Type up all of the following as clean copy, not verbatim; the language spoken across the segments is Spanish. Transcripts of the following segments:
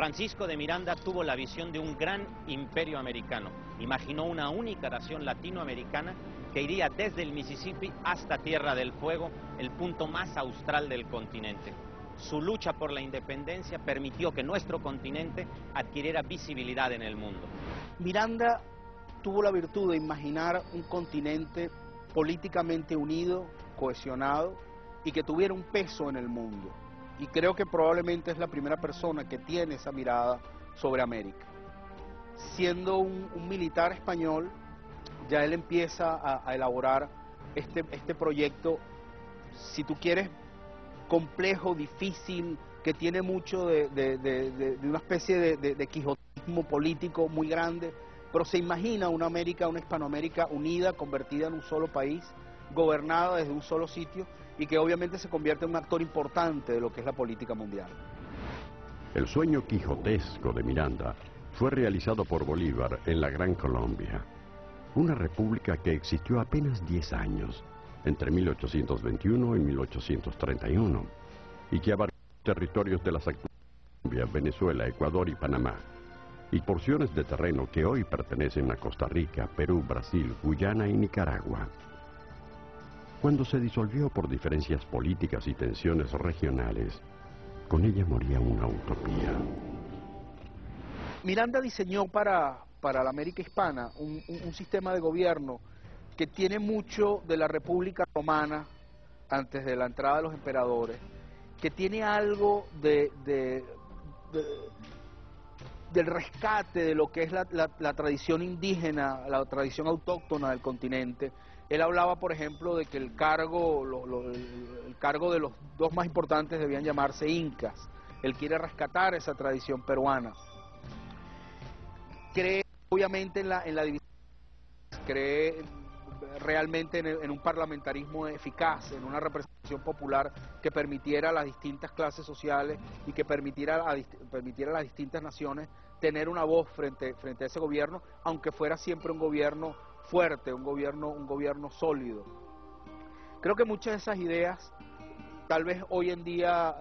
Francisco de Miranda tuvo la visión de un gran imperio americano. Imaginó una única nación latinoamericana que iría desde el Mississippi hasta Tierra del Fuego, el punto más austral del continente. Su lucha por la independencia permitió que nuestro continente adquiriera visibilidad en el mundo. Miranda tuvo la virtud de imaginar un continente políticamente unido, cohesionado y que tuviera un peso en el mundo. Y creo que probablemente es la primera persona que tiene esa mirada sobre América. Siendo un militar español, ya él empieza a elaborar este proyecto, si tú quieres, complejo, difícil, que tiene mucho de una especie de quijotismo político muy grande, pero se imagina una América, una Hispanoamérica unida, convertida en un solo país, gobernada desde un solo sitio, y que obviamente se convierte en un actor importante de lo que es la política mundial. El sueño quijotesco de Miranda fue realizado por Bolívar en la Gran Colombia, una república que existió apenas 10 años, entre 1821 y 1831, y que abarcó territorios de las actuales Colombia, Venezuela, Ecuador y Panamá, y porciones de terreno que hoy pertenecen a Costa Rica, Perú, Brasil, Guyana y Nicaragua. Cuando se disolvió por diferencias políticas y tensiones regionales, con ella moría una utopía. Miranda diseñó para la América hispana un sistema de gobierno que tiene mucho de la República Romana antes de la entrada de los emperadores, que tiene algo del rescate de lo que es la tradición indígena, la tradición autóctona del continente. Él hablaba, por ejemplo, de que el cargo de los dos más importantes debían llamarse incas. Él quiere rescatar esa tradición peruana. Cree, obviamente, en la división, cree realmente en un parlamentarismo eficaz, en una representación popular que permitiera a las distintas clases sociales y que permitiera a las distintas naciones tener una voz frente a ese gobierno, aunque fuera siempre un gobierno fuerte, un gobierno sólido. Creo que muchas de esas ideas tal vez hoy en día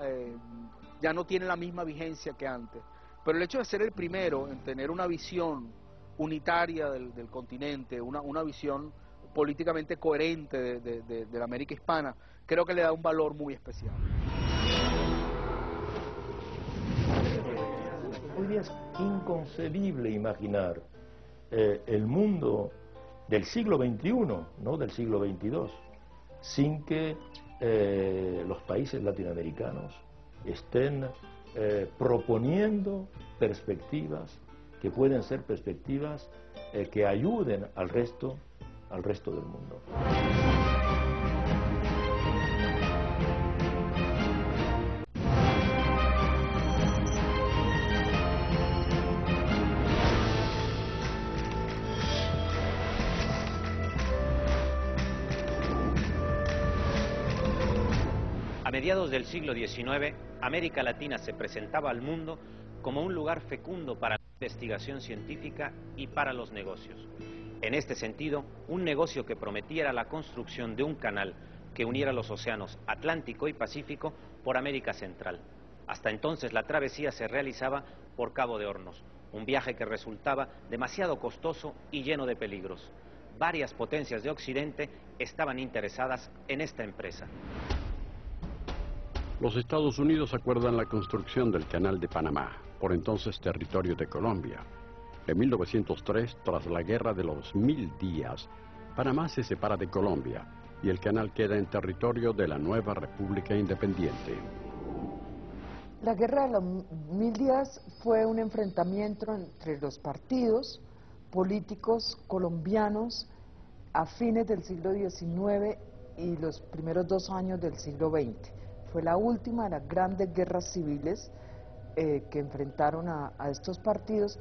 ya no tienen la misma vigencia que antes, pero el hecho de ser el primero en tener una visión unitaria del continente, una visión políticamente coherente de la América hispana, creo que le da un valor muy especial. Hoy día es inconcebible imaginar el mundo del siglo XXI, no del siglo XXII, sin que los países latinoamericanos estén proponiendo perspectivas que pueden ser perspectivas que ayuden al resto del mundo. A mediados del siglo XIX, América Latina se presentaba al mundo como un lugar fecundo para la investigación científica y para los negocios. En este sentido, un negocio que prometía era la construcción de un canal que uniera los océanos Atlántico y Pacífico por América Central. Hasta entonces la travesía se realizaba por Cabo de Hornos, un viaje que resultaba demasiado costoso y lleno de peligros. Varias potencias de Occidente estaban interesadas en esta empresa. Los Estados Unidos acuerdan la construcción del Canal de Panamá, por entonces territorio de Colombia. En 1903, tras la Guerra de los 1000 días, Panamá se separa de Colombia y el canal queda en territorio de la nueva República Independiente. La Guerra de los 1000 días fue un enfrentamiento entre los partidos políticos colombianos a fines del siglo XIX y los primeros 2 años del siglo XX. Fue la última de las grandes guerras civiles que enfrentaron a estos partidos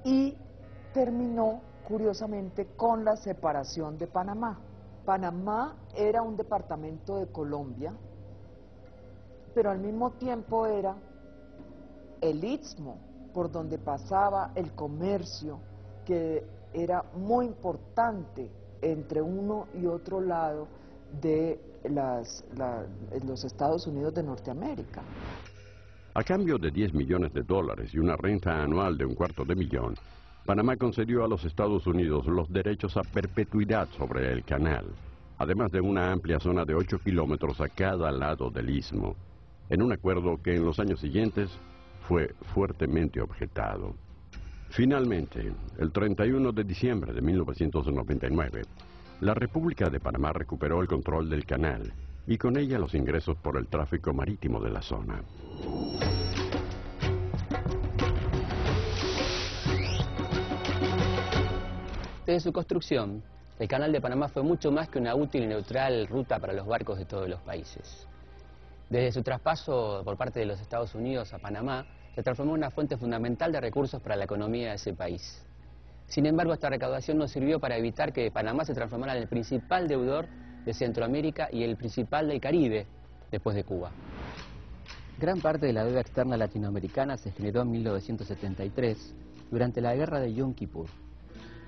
y terminó, curiosamente, con la separación de Panamá. Panamá era un departamento de Colombia, pero al mismo tiempo era el istmo por donde pasaba el comercio, que era muy importante entre uno y otro lado de los Estados Unidos de Norteamérica. A cambio de 10 millones de dólares y una renta anual de $250,000, Panamá concedió a los Estados Unidos los derechos a perpetuidad sobre el canal, además de una amplia zona de 8 kilómetros a cada lado del istmo, en un acuerdo que en los años siguientes fue fuertemente objetado. Finalmente, el 31 de diciembre de 1999, la República de Panamá recuperó el control del canal y con ella los ingresos por el tráfico marítimo de la zona. Desde su construcción, el Canal de Panamá fue mucho más que una útil y neutral ruta para los barcos de todos los países. Desde su traspaso por parte de los Estados Unidos a Panamá, se transformó en una fuente fundamental de recursos para la economía de ese país. Sin embargo, esta recaudación no sirvió para evitar que Panamá se transformara en el principal deudor de Centroamérica y el principal del Caribe, después de Cuba. Gran parte de la deuda externa latinoamericana se generó en 1973, durante la guerra de Yom Kippur,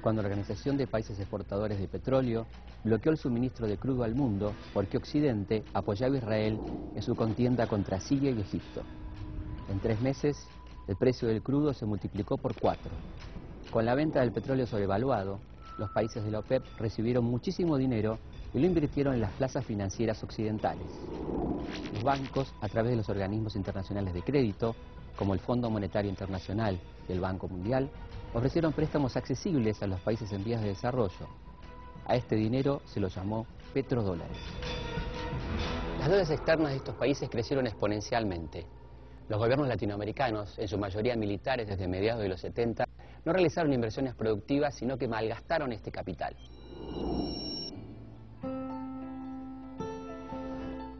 cuando la Organización de Países Exportadores de Petróleo bloqueó el suministro de crudo al mundo porque Occidente apoyaba a Israel en su contienda contra Siria y Egipto. En 3 meses, el precio del crudo se multiplicó por 4. Con la venta del petróleo sobrevaluado, los países de la OPEP recibieron muchísimo dinero y lo invirtieron en las plazas financieras occidentales. Los bancos, a través de los organismos internacionales de crédito, como el Fondo Monetario Internacional y el Banco Mundial, ofrecieron préstamos accesibles a los países en vías de desarrollo. A este dinero se lo llamó petrodólares. Las deudas externas de estos países crecieron exponencialmente. Los gobiernos latinoamericanos, en su mayoría militares desde mediados de los 70, no realizaron inversiones productivas, sino que malgastaron este capital.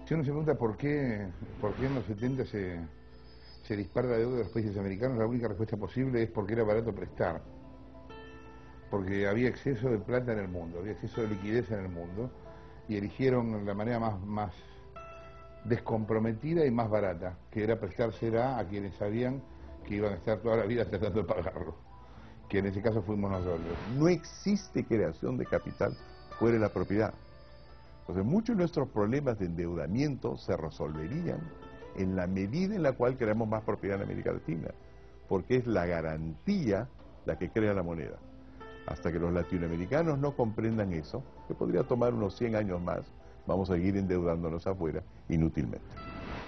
Si uno se pregunta por qué en los 70 se dispara la deuda de los países americanos, la única respuesta posible es porque era barato prestar. Porque había exceso de plata en el mundo, había exceso de liquidez en el mundo, y eligieron la manera más descomprometida y más barata, que era prestársela a quienes sabían que iban a estar toda la vida tratando de pagarlo, que en ese caso fuimos nosotros. No existe creación de capital fuera de la propiedad. Entonces, muchos de nuestros problemas de endeudamiento se resolverían en la medida en la cual creamos más propiedad en América Latina, porque es la garantía la que crea la moneda. Hasta que los latinoamericanos no comprendan eso, que podría tomar unos 100 años más, vamos a seguir endeudándonos afuera inútilmente.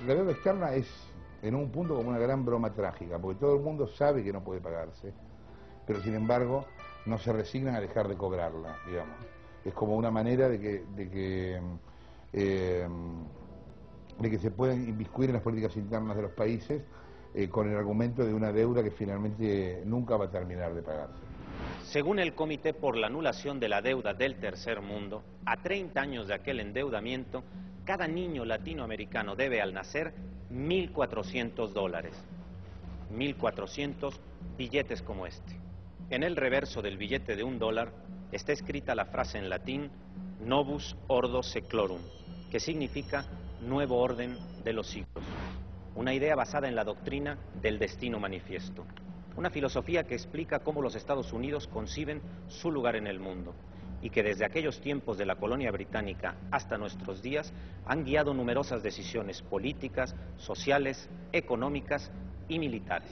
La deuda externa es en un punto como una gran broma trágica, porque todo el mundo sabe que no puede pagarse, pero sin embargo no se resignan a dejar de cobrarla, digamos. Es como una manera de que se puedan inmiscuir en las políticas internas de los países con el argumento de una deuda que finalmente nunca va a terminar de pagarse. Según el Comité por la Anulación de la Deuda del Tercer Mundo, a 30 años de aquel endeudamiento, cada niño latinoamericano debe al nacer $1.400. 1.400 billetes como este. En el reverso del billete de $1 está escrita la frase en latín Novus Ordo Seclorum, que significa nuevo orden de los siglos. Una idea basada en la doctrina del destino manifiesto. Una filosofía que explica cómo los Estados Unidos conciben su lugar en el mundo y que desde aquellos tiempos de la colonia británica hasta nuestros días han guiado numerosas decisiones políticas, sociales, económicas y militares.